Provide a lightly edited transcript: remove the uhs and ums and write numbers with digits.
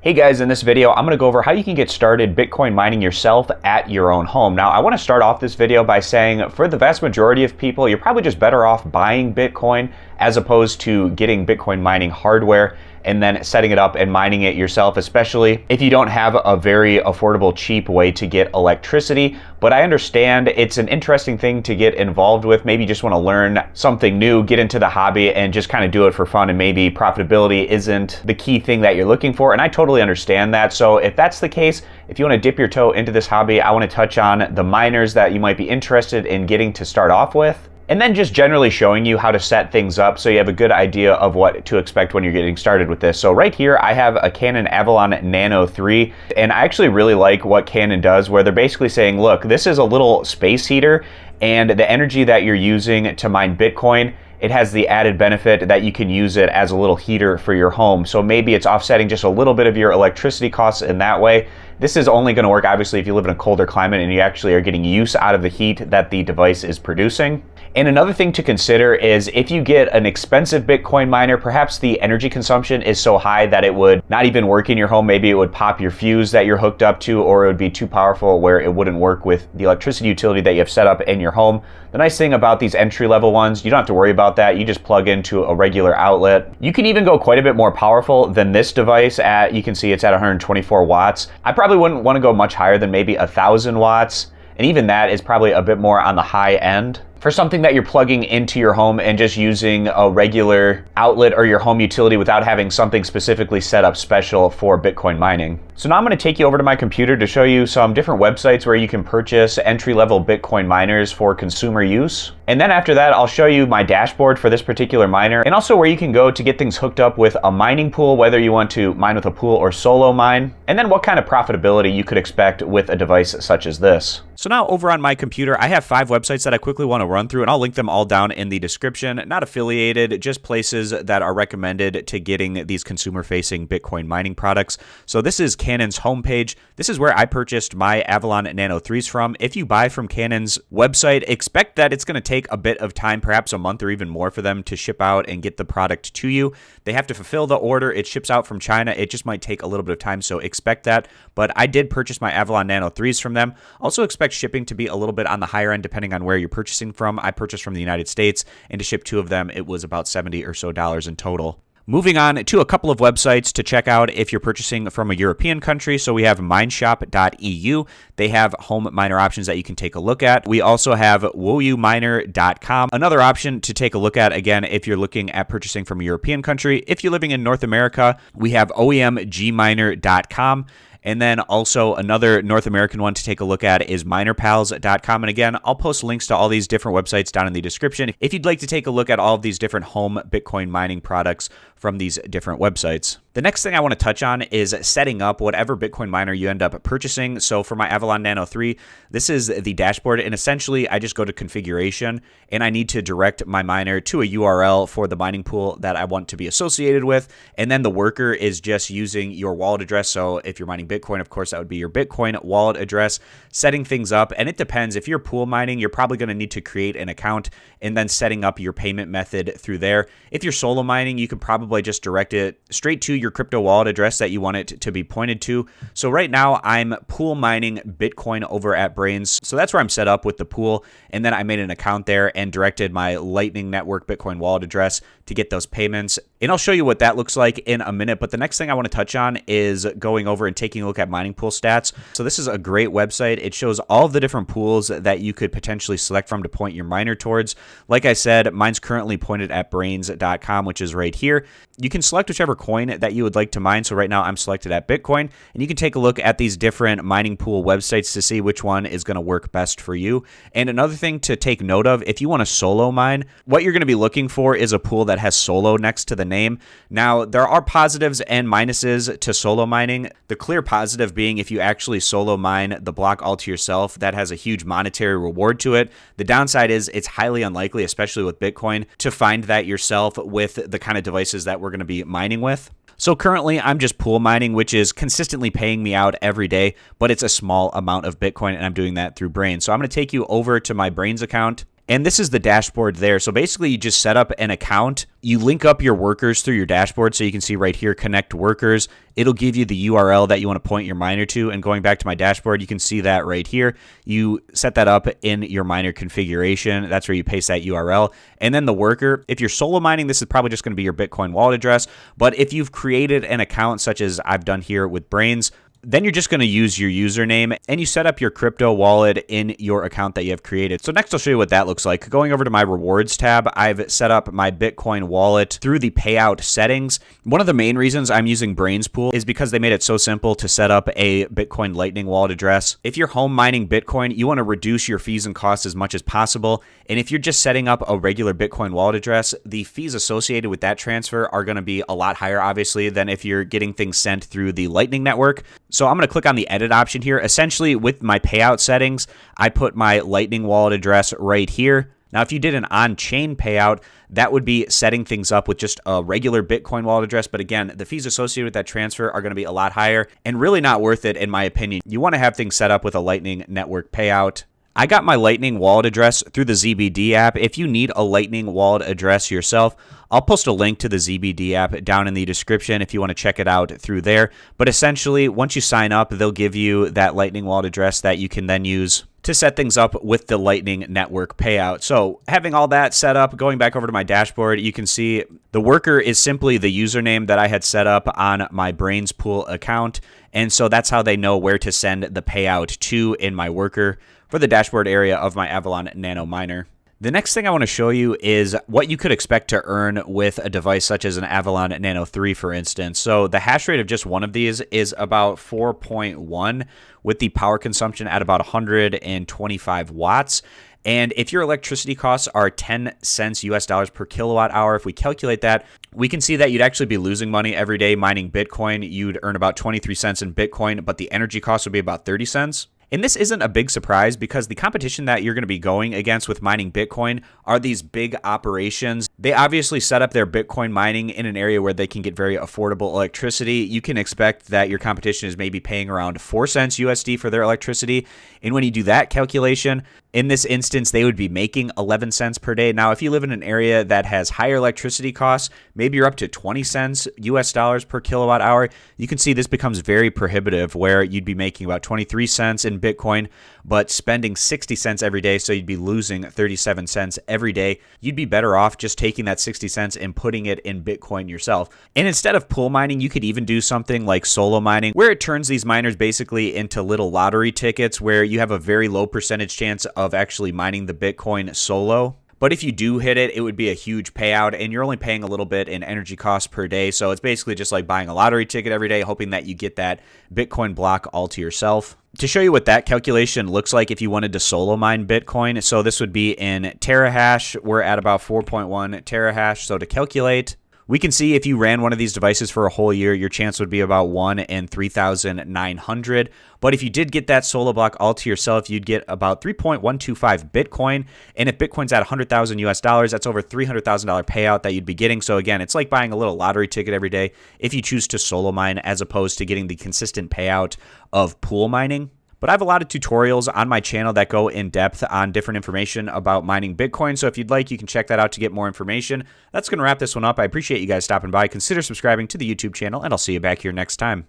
Hey guys, in this video, I'm going to go over how you can get started Bitcoin mining yourself at your own home. Now, I want to start off this video by saying for the vast majority of people, you're probably just better off buying Bitcoin as opposed to getting Bitcoin mining hardware and then setting it up and mining it yourself, especially if you don't have a very affordable, cheap way to get electricity. But I understand it's an interesting thing to get involved with. Maybe you just want to learn something new, get into the hobby and just kind of do it for fun, and maybe profitability isn't the key thing that you're looking for. And I totally understand that. So if that's the case, if you want to dip your toe into this hobby, I want to touch on the miners that you might be interested in getting to start off with, and then just generally showing you how to set things up so you have a good idea of what to expect when you're getting started with this. So right here, I have a Canon Avalon Nano 3, and I actually really like what Canon does, where they're basically saying, look, this is a little space heater, and the energy that you're using to mine Bitcoin, it has the added benefit that you can use it as a little heater for your home. So maybe it's offsetting just a little bit of your electricity costs in that way. This is only going to work, obviously, if you live in a colder climate and you actually are getting use out of the heat that the device is producing. And another thing to consider is if you get an expensive Bitcoin miner, perhaps the energy consumption is so high that it would not even work in your home. Maybe it would pop your fuse that you're hooked up to, or it would be too powerful where it wouldn't work with the electricity utility that you have set up in your home. The nice thing about these entry-level ones, you don't have to worry about that. You just plug into a regular outlet. You can even go quite a bit more powerful than this device at, you can see it's at 124 watts. I probably wouldn't want to go much higher than maybe 1,000 watts. And even that is probably a bit more on the high end for something that you're plugging into your home and just using a regular outlet or your home utility without having something specifically set up special for Bitcoin mining. So now I'm going to take you over to my computer to show you some different websites where you can purchase entry-level Bitcoin miners for consumer use. And then after that, I'll show you my dashboard for this particular miner, and also where you can go to get things hooked up with a mining pool, whether you want to mine with a pool or solo mine, and then what kind of profitability you could expect with a device such as this. So now over on my computer, I have 5 websites that I quickly want to run through, and I'll link them all down in the description. Not affiliated, just places that are recommended to getting these consumer-facing Bitcoin mining products. So this is Canon's homepage. This is where I purchased my Avalon Nano 3s from. If you buy from Canon's website, expect that it's going to take a bit of time, perhaps a month or even more, for them to ship out and get the product to you. They have to fulfill the order. It ships out from China. It just might take a little bit of time, so expect that. But I did purchase my Avalon Nano 3s from them. Also expect shipping to be a little bit on the higher end depending on where you're purchasing from. I purchased from the United States, and to ship 2 of them, it was about $70 or so in total. Moving on to a couple of websites to check out if you're purchasing from a European country. So we have mineshop.eu. They have home miner options that you can take a look at. We also have woyuminer.com, another option to take a look at, again, if you're looking at purchasing from a European country. If you're living in North America, we have oemgminer.com. And then also another North American one to take a look at is minerpals.com. And again, I'll post links to all these different websites down in the description if you'd like to take a look at all of these different home Bitcoin mining products from these different websites. The next thing I want to touch on is setting up whatever Bitcoin miner you end up purchasing. So for my Avalon Nano 3, this is the dashboard, and essentially I just go to configuration and I need to direct my miner to a URL for the mining pool that I want to be associated with. And then the worker is just using your wallet address. So if you're mining Bitcoin, of course, that would be your Bitcoin wallet address, setting things up. And it depends. If you're pool mining, you're probably going to need to create an account and then setting up your payment method through there. If you're solo mining, you can probably just direct it straight to your crypto wallet address that you want it to be pointed to. So right now I'm pool mining Bitcoin over at Brains. So that's where I'm set up with the pool. And then I made an account there and directed my Lightning Network Bitcoin wallet address to get those payments. And I'll show you what that looks like in a minute. But the next thing I want to touch on is going over and taking a look at mining pool stats. So this is a great website. It shows all of the different pools that you could potentially select from to point your miner towards. Like I said, mine's currently pointed at brains.com, which is right here. You can select whichever coin that you would like to mine. So right now I'm selected at Bitcoin, and you can take a look at these different mining pool websites to see which one is going to work best for you. And another thing to take note of, if you want to solo mine, what you're going to be looking for is a pool that has solo next to the name. Now, there are positives and minuses to solo mining. The clear positive being if you actually solo mine the block all to yourself, that has a huge monetary reward to it. The downside is it's highly unlikely, especially with Bitcoin, to find that yourself with the kind of devices that we're going to be mining with. So currently I'm just pool mining, which is consistently paying me out every day, but it's a small amount of Bitcoin, and I'm doing that through Brains. So I'm going to take you over to my Brains account. And this is the dashboard there. So basically you just set up an account. You link up your workers through your dashboard. So you can see right here, connect workers. It'll give you the URL that you want to point your miner to. And going back to my dashboard, you can see that right here. You set that up in your miner configuration. That's where you paste that URL. And then the worker, if you're solo mining, this is probably just going to be your Bitcoin wallet address. But if you've created an account such as I've done here with Brains, then you're just going to use your username and you set up your crypto wallet in your account that you have created. So next I'll show you what that looks like. Going over to my rewards tab, I've set up my Bitcoin wallet through the payout settings. One of the main reasons I'm using Brains Pool is because they made it so simple to set up a Bitcoin Lightning wallet address. If you're home mining Bitcoin, you want to reduce your fees and costs as much as possible. And if you're just setting up a regular Bitcoin wallet address, the fees associated with that transfer are going to be a lot higher, obviously, than if you're getting things sent through the Lightning Network. So I'm going to click on the edit option here. Essentially, with my payout settings, I put my Lightning wallet address right here. Now, if you did an on-chain payout, that would be setting things up with just a regular Bitcoin wallet address. But again, the fees associated with that transfer are going to be a lot higher and really not worth it, in my opinion. You want to have things set up with a Lightning Network payout. I got my Lightning wallet address through the ZBD app. If you need a Lightning wallet address yourself, I'll post a link to the ZBD app down in the description if you want to check it out through there. But essentially, once you sign up, they'll give you that Lightning wallet address that you can then use to set things up with the Lightning Network payout. So having all that set up, going back over to my dashboard, you can see the worker is simply the username that I had set up on my Brains Pool account. And so that's how they know where to send the payout to in my worker for the dashboard area of my Avalon Nano miner. The next thing I want to show you is what you could expect to earn with a device such as an Avalon Nano 3, for instance. So the hash rate of just one of these is about 4.1 with the power consumption at about 125 watts. And if your electricity costs are 10 cents US dollars per kilowatt hour, if we calculate that, we can see that you'd actually be losing money every day mining Bitcoin. You'd earn about 23 cents in Bitcoin, but the energy cost would be about 30 cents. And this isn't a big surprise because the competition that you're going to be going against with mining Bitcoin are these big operations. They obviously set up their Bitcoin mining in an area where they can get very affordable electricity. You can expect that your competition is maybe paying around 4 cents USD for their electricity. And when you do that calculation, in this instance, they would be making 11 cents per day. Now, if you live in an area that has higher electricity costs, maybe you're up to 20 cents US dollars per kilowatt hour. You can see this becomes very prohibitive where you'd be making about 23 cents in Bitcoin, but spending 60 cents every day. So you'd be losing 37 cents every day. You'd be better off just taking that 60 cents and putting it in Bitcoin yourself. And instead of pool mining, you could even do something like solo mining, where it turns these miners basically into little lottery tickets where you have a very low percentage chance of actually mining the Bitcoin solo. But if you do hit it, it would be a huge payout, and you're only paying a little bit in energy costs per day. So it's basically just like buying a lottery ticket every day, hoping that you get that Bitcoin block all to yourself. To show you what that calculation looks like if you wanted to solo mine Bitcoin, so this would be in terahash. We're at about 4.1 terahash. So to calculate, we can see if you ran one of these devices for a whole year, your chance would be about 1 in 3,900. But if you did get that solo block all to yourself, you'd get about 3.125 Bitcoin. And if Bitcoin's at 100,000 US dollars, that's over $300,000 payout that you'd be getting. So again, it's like buying a little lottery ticket every day if you choose to solo mine as opposed to getting the consistent payout of pool mining. But I have a lot of tutorials on my channel that go in depth on different information about mining Bitcoin. So if you'd like, you can check that out to get more information. That's going to wrap this one up. I appreciate you guys stopping by. Consider subscribing to the YouTube channel, and I'll see you back here next time.